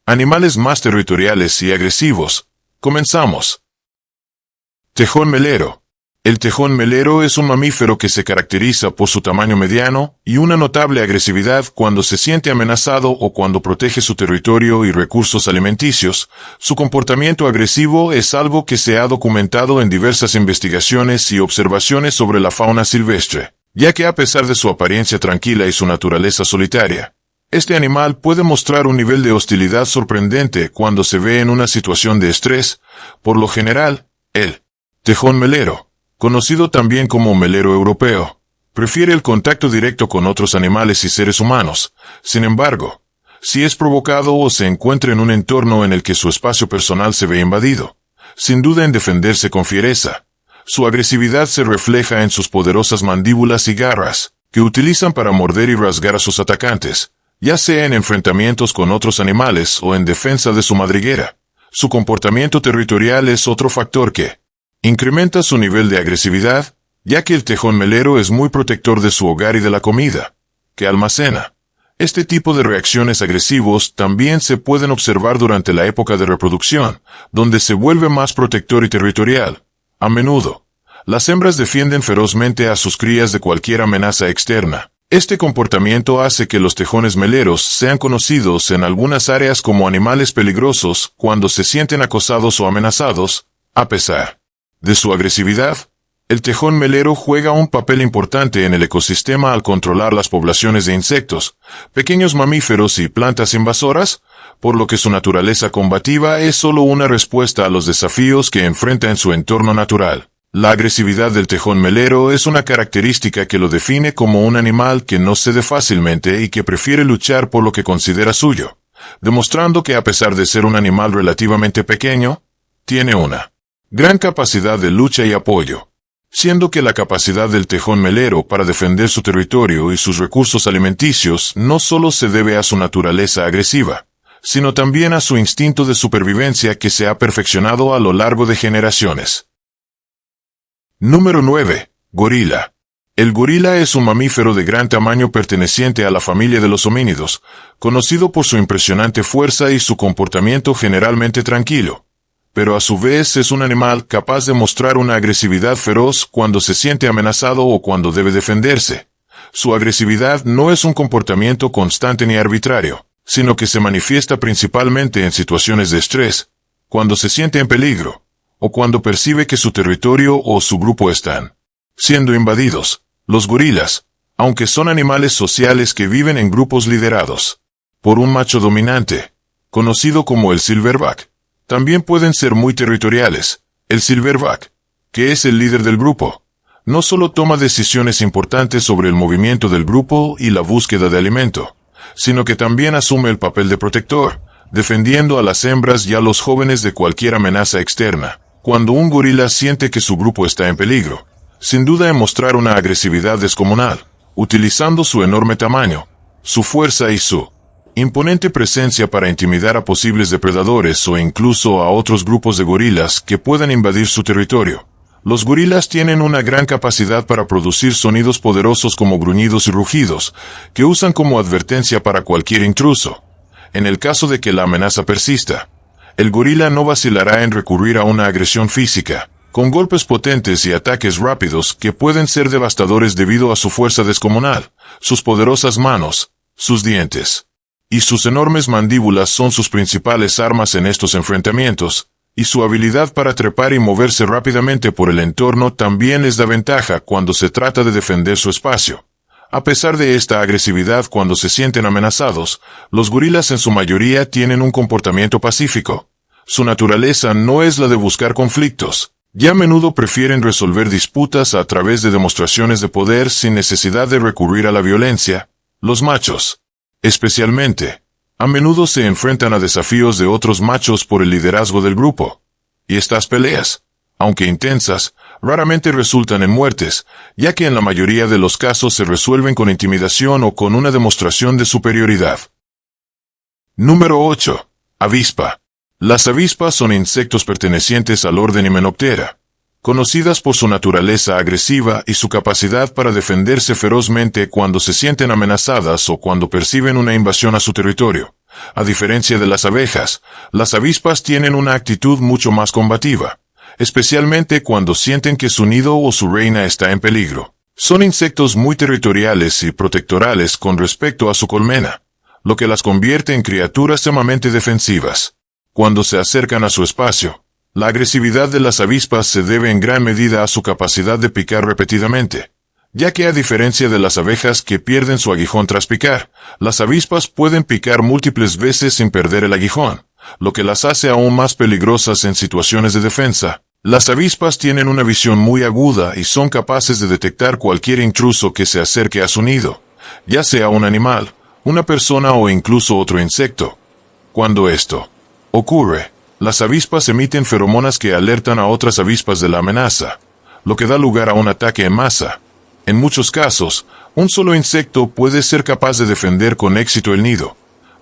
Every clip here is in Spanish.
Animales más territoriales y agresivos. Comenzamos. Tejón melero. El tejón melero es un mamífero que se caracteriza por su tamaño mediano y una notable agresividad cuando se siente amenazado o cuando protege su territorio y recursos alimenticios. Su comportamiento agresivo es algo que se ha documentado en diversas investigaciones y observaciones sobre la fauna silvestre, ya que a pesar de su apariencia tranquila y su naturaleza solitaria, este animal puede mostrar un nivel de hostilidad sorprendente cuando se ve en una situación de estrés. Por lo general, el tejón melero, conocido también como melero europeo, prefiere el contacto directo con otros animales y seres humanos. Sin embargo, si es provocado o se encuentra en un entorno en el que su espacio personal se ve invadido, sin duda en defenderse con fiereza. Su agresividad se refleja en sus poderosas mandíbulas y garras, que utilizan para morder y rasgar a sus atacantes, ya sea en enfrentamientos con otros animales o en defensa de su madriguera. Su comportamiento territorial es otro factor que incrementa su nivel de agresividad, ya que el tejón melero es muy protector de su hogar y de la comida que almacena. Este tipo de reacciones agresivos también se pueden observar durante la época de reproducción, donde se vuelve más protector y territorial. A menudo, las hembras defienden ferozmente a sus crías de cualquier amenaza externa. Este comportamiento hace que los tejones meleros sean conocidos en algunas áreas como animales peligrosos cuando se sienten acosados o amenazados. A pesar de su agresividad, el tejón melero juega un papel importante en el ecosistema al controlar las poblaciones de insectos, pequeños mamíferos y plantas invasoras, por lo que su naturaleza combativa es solo una respuesta a los desafíos que enfrenta en su entorno natural. La agresividad del tejón melero es una característica que lo define como un animal que no cede fácilmente y que prefiere luchar por lo que considera suyo, demostrando que a pesar de ser un animal relativamente pequeño, tiene una gran capacidad de lucha y apoyo, siendo que la capacidad del tejón melero para defender su territorio y sus recursos alimenticios no solo se debe a su naturaleza agresiva, sino también a su instinto de supervivencia que se ha perfeccionado a lo largo de generaciones. Número 9. Gorila. El gorila es un mamífero de gran tamaño perteneciente a la familia de los homínidos, conocido por su impresionante fuerza y su comportamiento generalmente tranquilo. Pero a su vez es un animal capaz de mostrar una agresividad feroz cuando se siente amenazado o cuando debe defenderse. Su agresividad no es un comportamiento constante ni arbitrario, sino que se manifiesta principalmente en situaciones de estrés, cuando se siente en peligro, o cuando percibe que su territorio o su grupo están siendo invadidos. Los gorilas, aunque son animales sociales que viven en grupos liderados por un macho dominante, conocido como el silverback, también pueden ser muy territoriales. El silverback, que es el líder del grupo, no solo toma decisiones importantes sobre el movimiento del grupo y la búsqueda de alimento, sino que también asume el papel de protector, defendiendo a las hembras y a los jóvenes de cualquier amenaza externa. Cuando un gorila siente que su grupo está en peligro, sin duda en mostrar una agresividad descomunal, utilizando su enorme tamaño, su fuerza y su imponente presencia para intimidar a posibles depredadores o incluso a otros grupos de gorilas que puedan invadir su territorio. Los gorilas tienen una gran capacidad para producir sonidos poderosos como gruñidos y rugidos, que usan como advertencia para cualquier intruso. En el caso de que la amenaza persista, el gorila no vacilará en recurrir a una agresión física, con golpes potentes y ataques rápidos que pueden ser devastadores debido a su fuerza descomunal. Sus poderosas manos, sus dientes y sus enormes mandíbulas son sus principales armas en estos enfrentamientos, y su habilidad para trepar y moverse rápidamente por el entorno también les da ventaja cuando se trata de defender su espacio. A pesar de esta agresividad cuando se sienten amenazados, los gorilas en su mayoría tienen un comportamiento pacífico. Su naturaleza no es la de buscar conflictos, y a menudo prefieren resolver disputas a través de demostraciones de poder sin necesidad de recurrir a la violencia. Los machos, especialmente, a menudo se enfrentan a desafíos de otros machos por el liderazgo del grupo. Y estas peleas, aunque intensas, raramente resultan en muertes, ya que en la mayoría de los casos se resuelven con intimidación o con una demostración de superioridad. Número 8. Avispa. Las avispas son insectos pertenecientes al orden Hymenoptera, conocidas por su naturaleza agresiva y su capacidad para defenderse ferozmente cuando se sienten amenazadas o cuando perciben una invasión a su territorio. A diferencia de las abejas, las avispas tienen una actitud mucho más combativa, especialmente cuando sienten que su nido o su reina está en peligro. Son insectos muy territoriales y protectorales con respecto a su colmena, lo que las convierte en criaturas sumamente defensivas. Cuando se acercan a su espacio, la agresividad de las avispas se debe en gran medida a su capacidad de picar repetidamente, ya que a diferencia de las abejas que pierden su aguijón tras picar, las avispas pueden picar múltiples veces sin perder el aguijón, lo que las hace aún más peligrosas en situaciones de defensa. Las avispas tienen una visión muy aguda y son capaces de detectar cualquier intruso que se acerque a su nido, ya sea un animal, una persona o incluso otro insecto. Cuando esto ocurre, las avispas emiten feromonas que alertan a otras avispas de la amenaza, lo que da lugar a un ataque en masa. En muchos casos, un solo insecto puede ser capaz de defender con éxito el nido,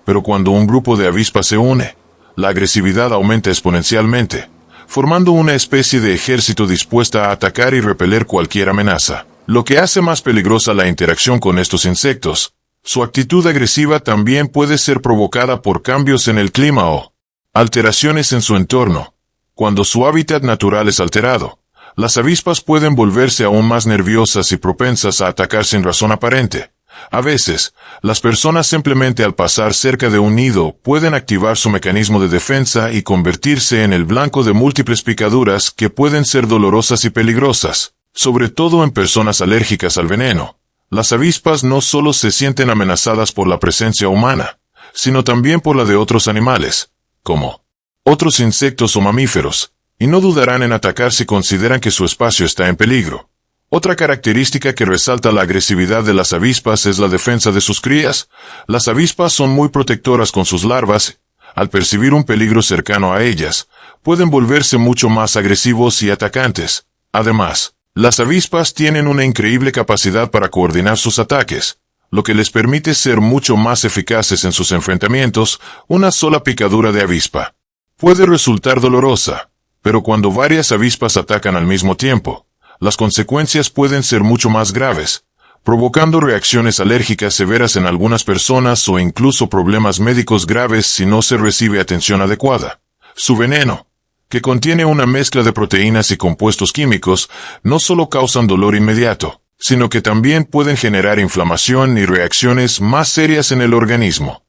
pero cuando un grupo de avispas se une, la agresividad aumenta exponencialmente, formando una especie de ejército dispuesta a atacar y repeler cualquier amenaza. Lo que hace más peligrosa la interacción con estos insectos, su actitud agresiva también puede ser provocada por cambios en el clima o alteraciones en su entorno. Cuando su hábitat natural es alterado, las avispas pueden volverse aún más nerviosas y propensas a atacar sin razón aparente. A veces, las personas simplemente al pasar cerca de un nido pueden activar su mecanismo de defensa y convertirse en el blanco de múltiples picaduras que pueden ser dolorosas y peligrosas, sobre todo en personas alérgicas al veneno. Las avispas no solo se sienten amenazadas por la presencia humana, sino también por la de otros animales, como otros insectos o mamíferos, y no dudarán en atacar si consideran que su espacio está en peligro. Otra característica que resalta la agresividad de las avispas es la defensa de sus crías. Las avispas son muy protectoras con sus larvas. Al percibir un peligro cercano a ellas, pueden volverse mucho más agresivos y atacantes. Además, las avispas tienen una increíble capacidad para coordinar sus ataques, lo que les permite ser mucho más eficaces en sus enfrentamientos. Una sola picadura de avispa puede resultar dolorosa, pero cuando varias avispas atacan al mismo tiempo, las consecuencias pueden ser mucho más graves, provocando reacciones alérgicas severas en algunas personas o incluso problemas médicos graves si no se recibe atención adecuada. Su veneno, que contiene una mezcla de proteínas y compuestos químicos, no solo causan dolor inmediato, sino que también pueden generar inflamación y reacciones más serias en el organismo.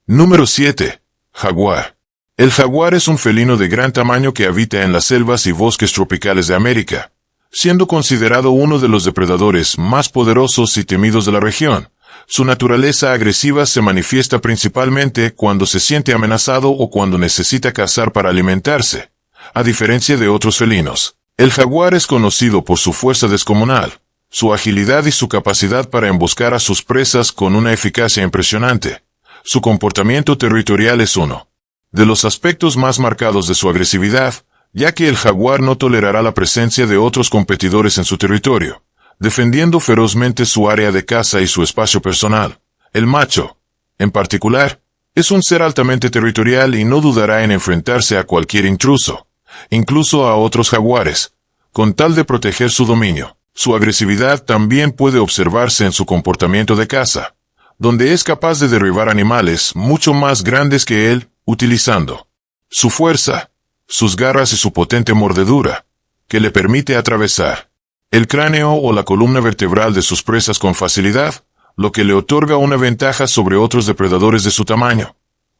Número 7. Jaguar. El jaguar es un felino de gran tamaño que habita en las selvas y bosques tropicales de América, siendo considerado uno de los depredadores más poderosos y temidos de la región. Su naturaleza agresiva se manifiesta principalmente cuando se siente amenazado o cuando necesita cazar para alimentarse. A diferencia de otros felinos, el jaguar es conocido por su fuerza descomunal, su agilidad y su capacidad para emboscar a sus presas con una eficacia impresionante. Su comportamiento territorial es uno de los aspectos más marcados de su agresividad, ya que el jaguar no tolerará la presencia de otros competidores en su territorio, defendiendo ferozmente su área de caza y su espacio personal. El macho, en particular, es un ser altamente territorial y no dudará en enfrentarse a cualquier intruso, incluso a otros jaguares, con tal de proteger su dominio. Su agresividad también puede observarse en su comportamiento de caza, donde es capaz de derribar animales mucho más grandes que él, utilizando su fuerza, sus garras y su potente mordedura, que le permite atravesar el cráneo o la columna vertebral de sus presas con facilidad, lo que le otorga una ventaja sobre otros depredadores de su tamaño.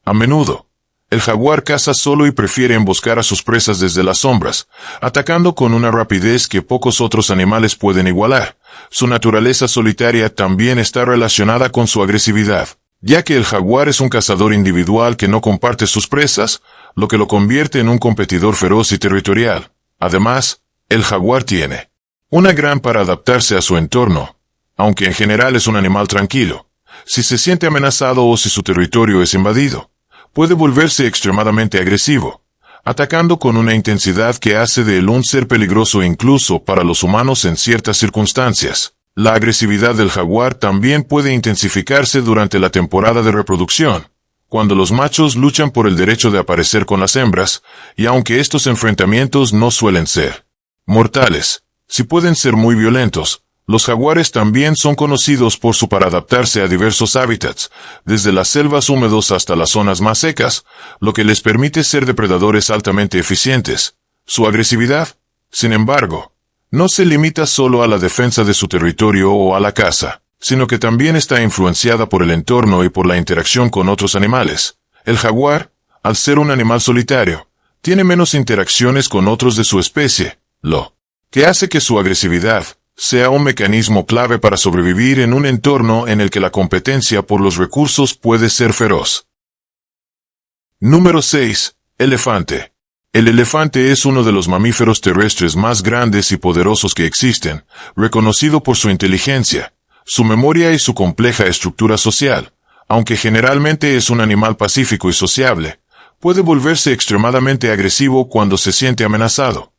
A menudo, el jaguar caza solo y prefiere emboscar a sus presas desde las sombras, atacando con una rapidez que pocos otros animales pueden igualar. Su naturaleza solitaria también está relacionada con su agresividad, ya que el jaguar es un cazador individual que no comparte sus presas, lo que lo convierte en un competidor feroz y territorial. Además, el jaguar tiene una gran para adaptarse a su entorno, aunque en general es un animal tranquilo. Si se siente amenazado o si su territorio es invadido, puede volverse extremadamente agresivo, atacando con una intensidad que hace de él un ser peligroso incluso para los humanos en ciertas circunstancias. La agresividad del jaguar también puede intensificarse durante la temporada de reproducción, cuando los machos luchan por el derecho de aparecer con las hembras, y aunque estos enfrentamientos no suelen ser mortales, sí pueden ser muy violentos. Los jaguares también son conocidos para adaptarse a diversos hábitats, desde las selvas húmedos hasta las zonas más secas, lo que les permite ser depredadores altamente eficientes. Su agresividad, sin embargo, no se limita solo a la defensa de su territorio o a la caza, sino que también está influenciada por el entorno y por la interacción con otros animales. El jaguar, al ser un animal solitario, tiene menos interacciones con otros de su especie, lo que hace que su agresividad sea un mecanismo clave para sobrevivir en un entorno en el que la competencia por los recursos puede ser feroz. Número 6. Elefante. El elefante es uno de los mamíferos terrestres más grandes y poderosos que existen, reconocido por su inteligencia, su memoria y su compleja estructura social. Aunque generalmente es un animal pacífico y sociable, puede volverse extremadamente agresivo cuando se siente amenazado,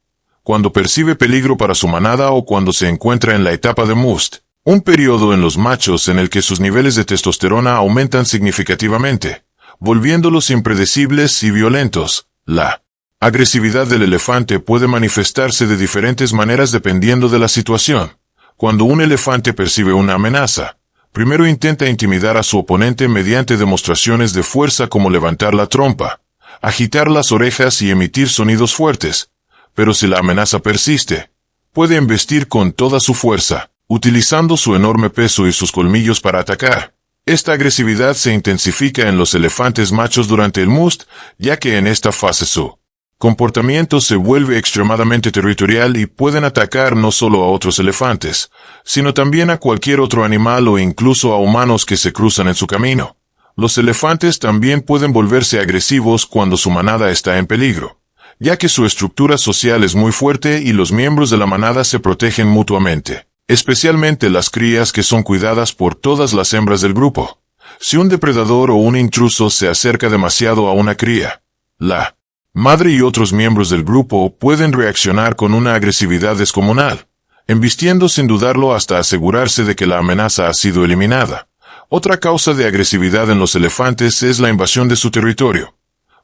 cuando percibe peligro para su manada o cuando se encuentra en la etapa de must, un periodo en los machos en el que sus niveles de testosterona aumentan significativamente, volviéndolos impredecibles y violentos. La agresividad del elefante puede manifestarse de diferentes maneras dependiendo de la situación. Cuando un elefante percibe una amenaza, primero intenta intimidar a su oponente mediante demostraciones de fuerza como levantar la trompa, agitar las orejas y emitir sonidos fuertes. Pero si la amenaza persiste, puede embestir con toda su fuerza, utilizando su enorme peso y sus colmillos para atacar. Esta agresividad se intensifica en los elefantes machos durante el must, ya que en esta fase su comportamiento se vuelve extremadamente territorial y pueden atacar no solo a otros elefantes, sino también a cualquier otro animal o incluso a humanos que se cruzan en su camino. Los elefantes también pueden volverse agresivos cuando su manada está en peligro, ya que su estructura social es muy fuerte y los miembros de la manada se protegen mutuamente, especialmente las crías que son cuidadas por todas las hembras del grupo. Si un depredador o un intruso se acerca demasiado a una cría, la madre y otros miembros del grupo pueden reaccionar con una agresividad descomunal, embistiendo sin dudarlo hasta asegurarse de que la amenaza ha sido eliminada. Otra causa de agresividad en los elefantes es la invasión de su territorio.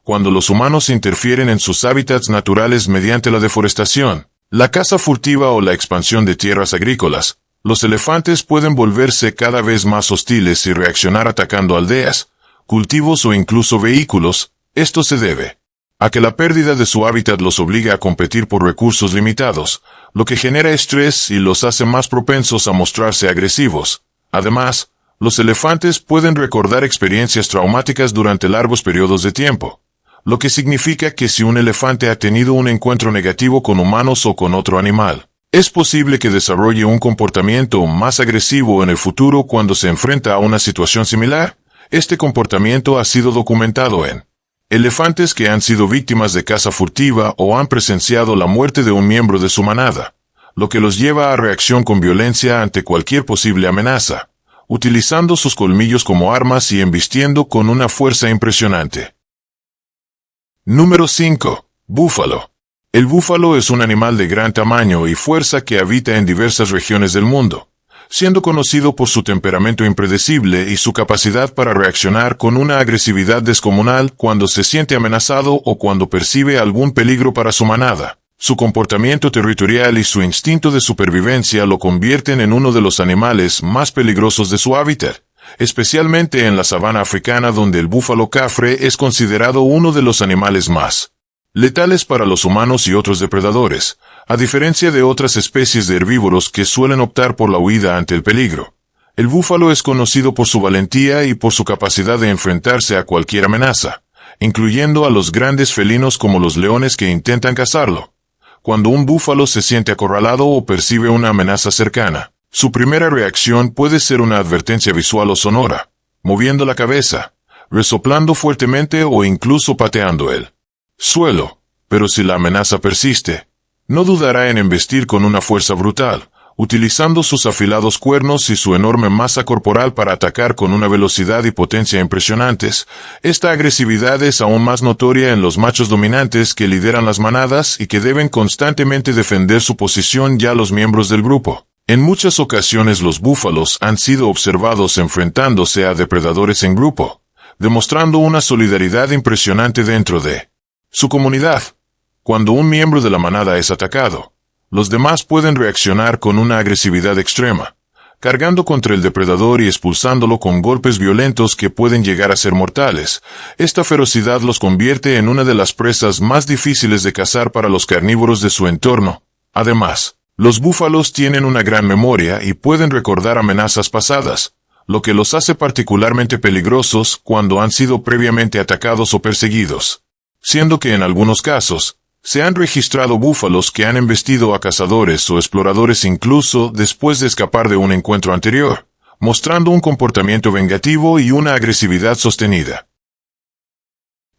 Cuando los humanos interfieren en sus hábitats naturales mediante la deforestación, la caza furtiva o la expansión de tierras agrícolas, los elefantes pueden volverse cada vez más hostiles y reaccionar atacando aldeas, cultivos o incluso vehículos. Esto se debe a que la pérdida de su hábitat los obliga a competir por recursos limitados, lo que genera estrés y los hace más propensos a mostrarse agresivos. Además, los elefantes pueden recordar experiencias traumáticas durante largos periodos de tiempo, lo que significa que si un elefante ha tenido un encuentro negativo con humanos o con otro animal, es posible que desarrolle un comportamiento más agresivo en el futuro cuando se enfrenta a una situación similar. Este comportamiento ha sido documentado en elefantes que han sido víctimas de caza furtiva o han presenciado la muerte de un miembro de su manada, lo que los lleva a reacción con violencia ante cualquier posible amenaza, utilizando sus colmillos como armas y embistiendo con una fuerza impresionante. Número 5. Búfalo. El búfalo es un animal de gran tamaño y fuerza que habita en diversas regiones del mundo, siendo conocido por su temperamento impredecible y su capacidad para reaccionar con una agresividad descomunal cuando se siente amenazado o cuando percibe algún peligro para su manada. Su comportamiento territorial y su instinto de supervivencia lo convierten en uno de los animales más peligrosos de su hábitat, especialmente en la sabana africana, donde el búfalo cafre es considerado uno de los animales más letales para los humanos y otros depredadores, a diferencia de otras especies de herbívoros que suelen optar por la huida ante el peligro. El búfalo es conocido por su valentía y por su capacidad de enfrentarse a cualquier amenaza, incluyendo a los grandes felinos como los leones que intentan cazarlo. Cuando un búfalo se siente acorralado o percibe una amenaza cercana, su primera reacción puede ser una advertencia visual o sonora, moviendo la cabeza, resoplando fuertemente o incluso pateando el suelo. Pero si la amenaza persiste, no dudará en embestir con una fuerza brutal, utilizando sus afilados cuernos y su enorme masa corporal para atacar con una velocidad y potencia impresionantes. Esta agresividad es aún más notoria en los machos dominantes que lideran las manadas y que deben constantemente defender su posición ya los miembros del grupo. En muchas ocasiones los búfalos han sido observados enfrentándose a depredadores en grupo, demostrando una solidaridad impresionante dentro de su comunidad. Cuando un miembro de la manada es atacado, Los demás pueden reaccionar con una agresividad extrema, cargando contra el depredador y expulsándolo con golpes violentos que pueden llegar a ser mortales. Esta ferocidad los convierte en una de las presas más difíciles de cazar para los carnívoros de su entorno. Además, los búfalos tienen una gran memoria y pueden recordar amenazas pasadas, lo que los hace particularmente peligrosos cuando han sido previamente atacados o perseguidos, siendo que en algunos casos, se han registrado búfalos que han embestido a cazadores o exploradores incluso después de escapar de un encuentro anterior, mostrando un comportamiento vengativo y una agresividad sostenida.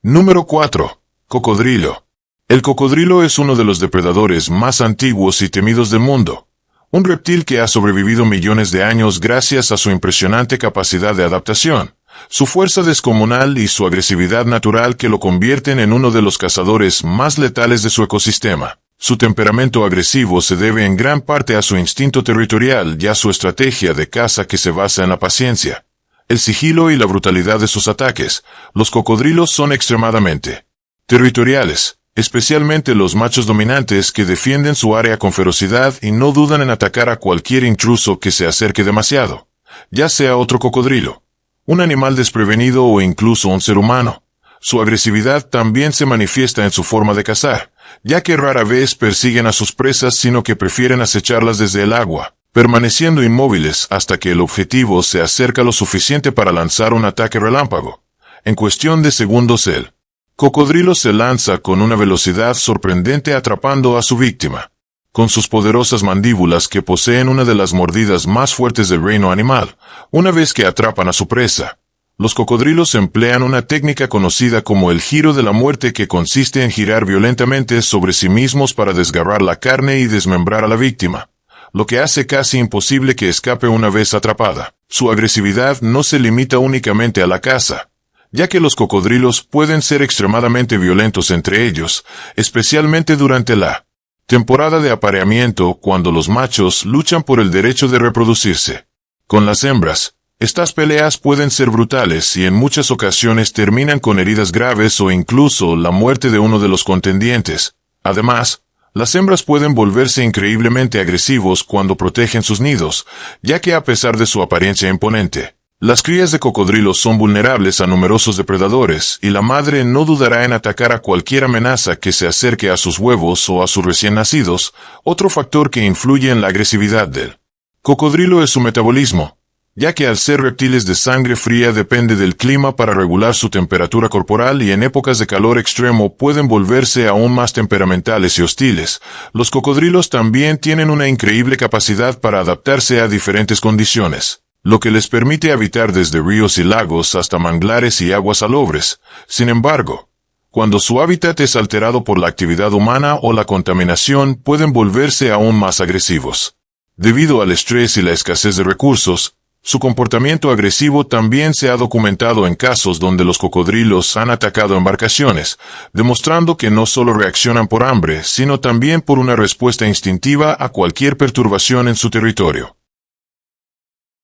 Número 4. Cocodrilo. El cocodrilo es uno de los depredadores más antiguos y temidos del mundo. Un reptil que ha sobrevivido millones de años gracias a su impresionante capacidad de adaptación, su fuerza descomunal y su agresividad natural que lo convierten en uno de los cazadores más letales de su ecosistema. Su temperamento agresivo se debe en gran parte a su instinto territorial y a su estrategia de caza que se basa en la paciencia, el sigilo y la brutalidad de sus ataques. Los cocodrilos son extremadamente territoriales, especialmente los machos dominantes que defienden su área con ferocidad y no dudan en atacar a cualquier intruso que se acerque demasiado, ya sea otro cocodrilo, un animal desprevenido o incluso un ser humano. Su agresividad también se manifiesta en su forma de cazar, ya que rara vez persiguen a sus presas sino que prefieren acecharlas desde el agua, permaneciendo inmóviles hasta que el objetivo se acerca lo suficiente para lanzar un ataque relámpago. En cuestión de segundos el cocodrilo se lanza con una velocidad sorprendente atrapando a su víctima. Con sus poderosas mandíbulas que poseen una de las mordidas más fuertes del reino animal, una vez que atrapan a su presa, los cocodrilos emplean una técnica conocida como el giro de la muerte que consiste en girar violentamente sobre sí mismos para desgarrar la carne y desmembrar a la víctima, lo que hace casi imposible que escape una vez atrapada. Su agresividad no se limita únicamente a la caza, ya que los cocodrilos pueden ser extremadamente violentos entre ellos, especialmente durante la temporada de apareamiento cuando los machos luchan por el derecho de reproducirse. Con las hembras, estas peleas pueden ser brutales y en muchas ocasiones terminan con heridas graves o incluso la muerte de uno de los contendientes. Además, las hembras pueden volverse increíblemente agresivos cuando protegen sus nidos, ya que a pesar de su apariencia imponente, las crías de cocodrilos son vulnerables a numerosos depredadores y la madre no dudará en atacar a cualquier amenaza que se acerque a sus huevos o a sus recién nacidos. Otro factor que influye en la agresividad del cocodrilo es su metabolismo, ya que al ser reptiles de sangre fría depende del clima para regular su temperatura corporal y en épocas de calor extremo pueden volverse aún más temperamentales y hostiles. Los cocodrilos también tienen una increíble capacidad para adaptarse a diferentes condiciones, lo que les permite habitar desde ríos y lagos hasta manglares y aguas salobres. Sin embargo, cuando su hábitat es alterado por la actividad humana o la contaminación, pueden volverse aún más agresivos. Debido al estrés y la escasez de recursos, su comportamiento agresivo también se ha documentado en casos donde los cocodrilos han atacado embarcaciones, demostrando que no solo reaccionan por hambre, sino también por una respuesta instintiva a cualquier perturbación en su territorio.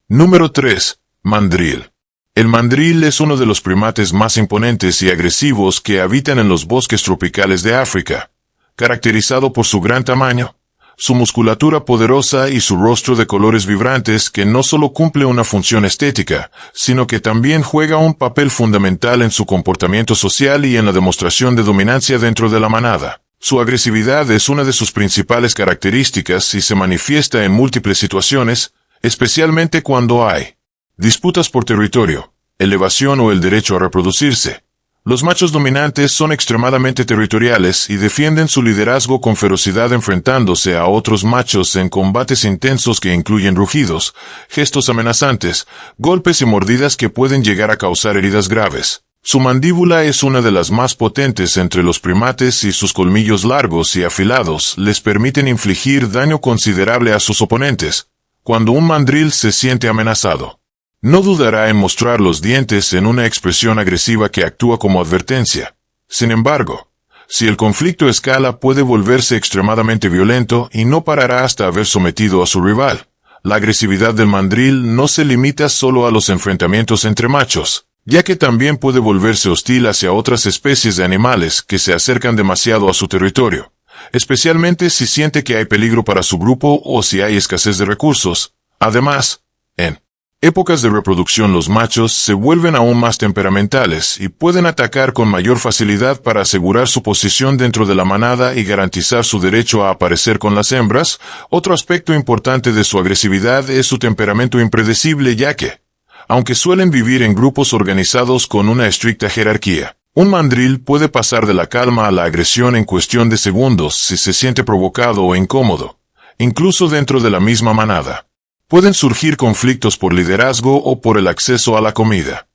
Número 3. Mandril. El mandril es uno de los primates más imponentes y agresivos que habitan en los bosques tropicales de África, caracterizado por su gran tamaño, su musculatura poderosa y su rostro de colores vibrantes que no solo cumple una función estética, sino que también juega un papel fundamental en su comportamiento social y en la demostración de dominancia dentro de la manada. Su agresividad es una de sus principales características y se manifiesta en múltiples situaciones, especialmente cuando hay disputas por territorio, elevación o el derecho a reproducirse. Los machos dominantes son extremadamente territoriales y defienden su liderazgo con ferocidad enfrentándose a otros machos en combates intensos que incluyen rugidos, gestos amenazantes, golpes y mordidas que pueden llegar a causar heridas graves. Su mandíbula es una de las más potentes entre los primates y sus colmillos largos y afilados les permiten infligir daño considerable a sus oponentes. Cuando un mandril se siente amenazado, no dudará en mostrar los dientes en una expresión agresiva que actúa como advertencia. Sin embargo, si el conflicto escala puede volverse extremadamente violento y no parará hasta haber sometido a su rival. La agresividad del mandril no se limita solo a los enfrentamientos entre machos, ya que también puede volverse hostil hacia otras especies de animales que se acercan demasiado a su territorio. especialmente si siente que hay peligro para su grupo o si hay escasez de recursos. Además, en épocas de reproducción los machos se vuelven aún más temperamentales y pueden atacar con mayor facilidad para asegurar su posición dentro de la manada y garantizar su derecho a aparecer con las hembras. Otro aspecto importante de su agresividad es su temperamento impredecible, ya que, aunque suelen vivir en grupos organizados con una estricta jerarquía, un mandril puede pasar de la calma a la agresión en cuestión de segundos si se siente provocado o incómodo, incluso dentro de la misma manada. Pueden surgir conflictos por liderazgo o por el acceso a la comida.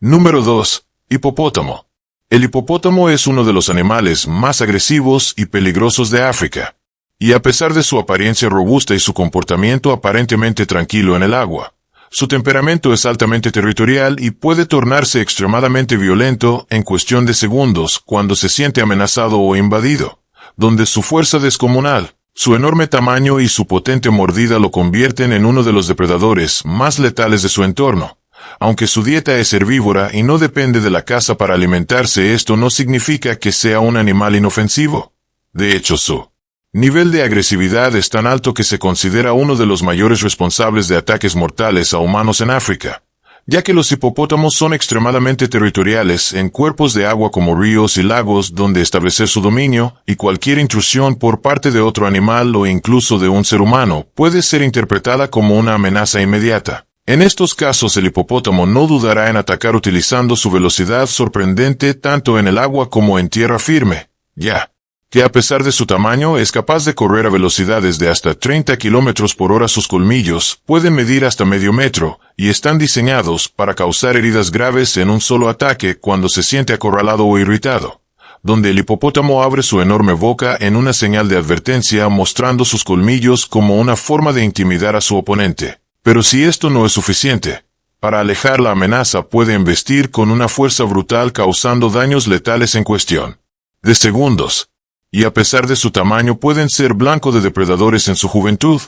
Número 2. Hipopótamo. El hipopótamo es uno de los animales más agresivos y peligrosos de África. Y a pesar de su apariencia robusta y su comportamiento aparentemente tranquilo en el agua, su temperamento es altamente territorial y puede tornarse extremadamente violento en cuestión de segundos cuando se siente amenazado o invadido, donde su fuerza descomunal, su enorme tamaño y su potente mordida lo convierten en uno de los depredadores más letales de su entorno. Aunque su dieta es herbívora y no depende de la caza para alimentarse, esto no significa que sea un animal inofensivo. De hecho, su nivel de agresividad es tan alto que se considera uno de los mayores responsables de ataques mortales a humanos en África, ya que los hipopótamos son extremadamente territoriales en cuerpos de agua como ríos y lagos donde establecer su dominio, y cualquier intrusión por parte de otro animal o incluso de un ser humano puede ser interpretada como una amenaza inmediata. En estos casos el hipopótamo no dudará en atacar utilizando su velocidad sorprendente tanto en el agua como en tierra firme, ya que a pesar de su tamaño es capaz de correr a velocidades de hasta 30 km por hora. Sus colmillos pueden medir hasta medio metro y están diseñados para causar heridas graves en un solo ataque cuando se siente acorralado o irritado, donde el hipopótamo abre su enorme boca en una señal de advertencia mostrando sus colmillos como una forma de intimidar a su oponente. Pero si esto no es suficiente, para alejar la amenaza puede embestir con una fuerza brutal causando daños letales en cuestión de segundos. Y a pesar de su tamaño pueden ser blanco de depredadores en su juventud,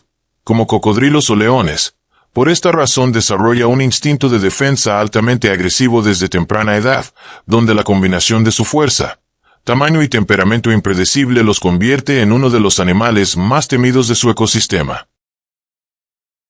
como cocodrilos o leones. Por esta razón desarrolla un instinto de defensa altamente agresivo desde temprana edad, donde la combinación de su fuerza, tamaño y temperamento impredecible los convierte en uno de los animales más temidos de su ecosistema.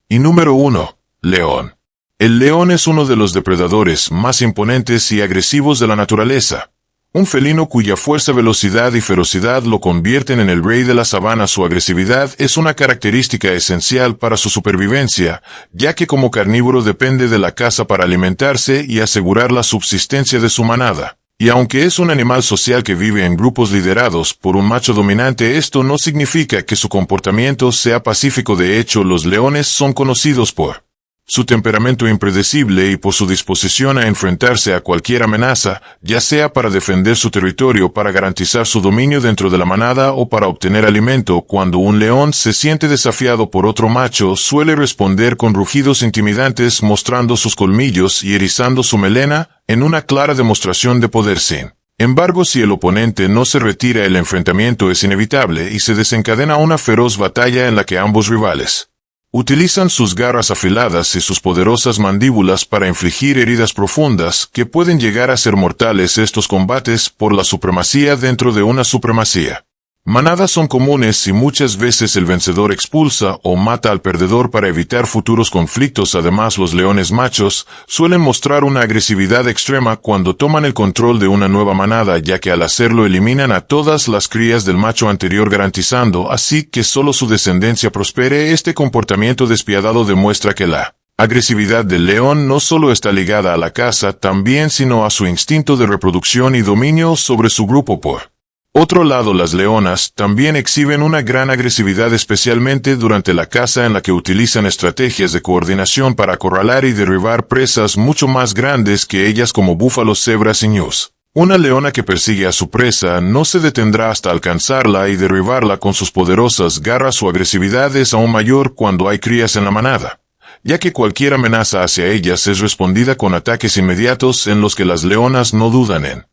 Y número 1. León. El león es uno de los depredadores más imponentes y agresivos de la naturaleza. Un felino cuya fuerza, velocidad y ferocidad lo convierten en el rey de la sabana. Su agresividad es una característica esencial para su supervivencia, ya que como carnívoro depende de la caza para alimentarse y asegurar la subsistencia de su manada. Y aunque es un animal social que vive en grupos liderados por un macho dominante, esto no significa que su comportamiento sea pacífico. De hecho, los leones son conocidos por su temperamento impredecible y por su disposición a enfrentarse a cualquier amenaza, ya sea para defender su territorio, para garantizar su dominio dentro de la manada o para obtener alimento. Cuando un león se siente desafiado por otro macho, suele responder con rugidos intimidantes, mostrando sus colmillos y erizando su melena, en una clara demostración de poder. Sin embargo, si el oponente no se retira, el enfrentamiento es inevitable y se desencadena una feroz batalla en la que ambos rivales utilizan sus garras afiladas y sus poderosas mandíbulas para infligir heridas profundas que pueden llegar a ser mortales. Estos combates por la supremacía dentro de una supremacía manadas son comunes y muchas veces el vencedor expulsa o mata al perdedor para evitar futuros conflictos. Además, los leones machos suelen mostrar una agresividad extrema cuando toman el control de una nueva manada, ya que al hacerlo eliminan a todas las crías del macho anterior, garantizando así que solo su descendencia prospere. Este comportamiento despiadado demuestra que la agresividad del león no solo está ligada a la caza, también sino a su instinto de reproducción y dominio sobre su grupo. Por otro lado, las leonas también exhiben una gran agresividad, especialmente durante la caza, en la que utilizan estrategias de coordinación para acorralar y derribar presas mucho más grandes que ellas, como búfalos, cebras y ñus. Una leona que persigue a su presa no se detendrá hasta alcanzarla y derribarla con sus poderosas garras. Su agresividad es aún mayor cuando hay crías en la manada, ya que cualquier amenaza hacia ellas es respondida con ataques inmediatos en los que las leonas no dudan en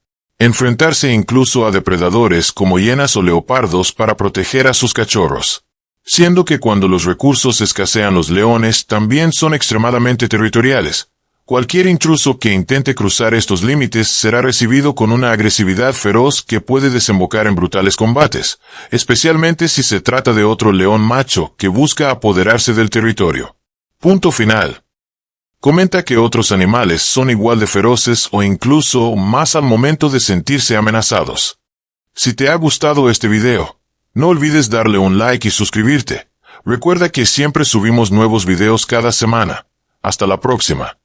enfrentarse incluso a depredadores como hienas o leopardos para proteger a sus cachorros. Siendo que cuando los recursos escasean, los leones también son extremadamente territoriales. Cualquier intruso que intente cruzar estos límites será recibido con una agresividad feroz que puede desembocar en brutales combates, especialmente si se trata de otro león macho que busca apoderarse del territorio. Punto final. Comenta que otros animales son igual de feroces o incluso más al momento de sentirse amenazados. Si te ha gustado este video, no olvides darle un like y suscribirte. Recuerda que siempre subimos nuevos videos cada semana. Hasta la próxima.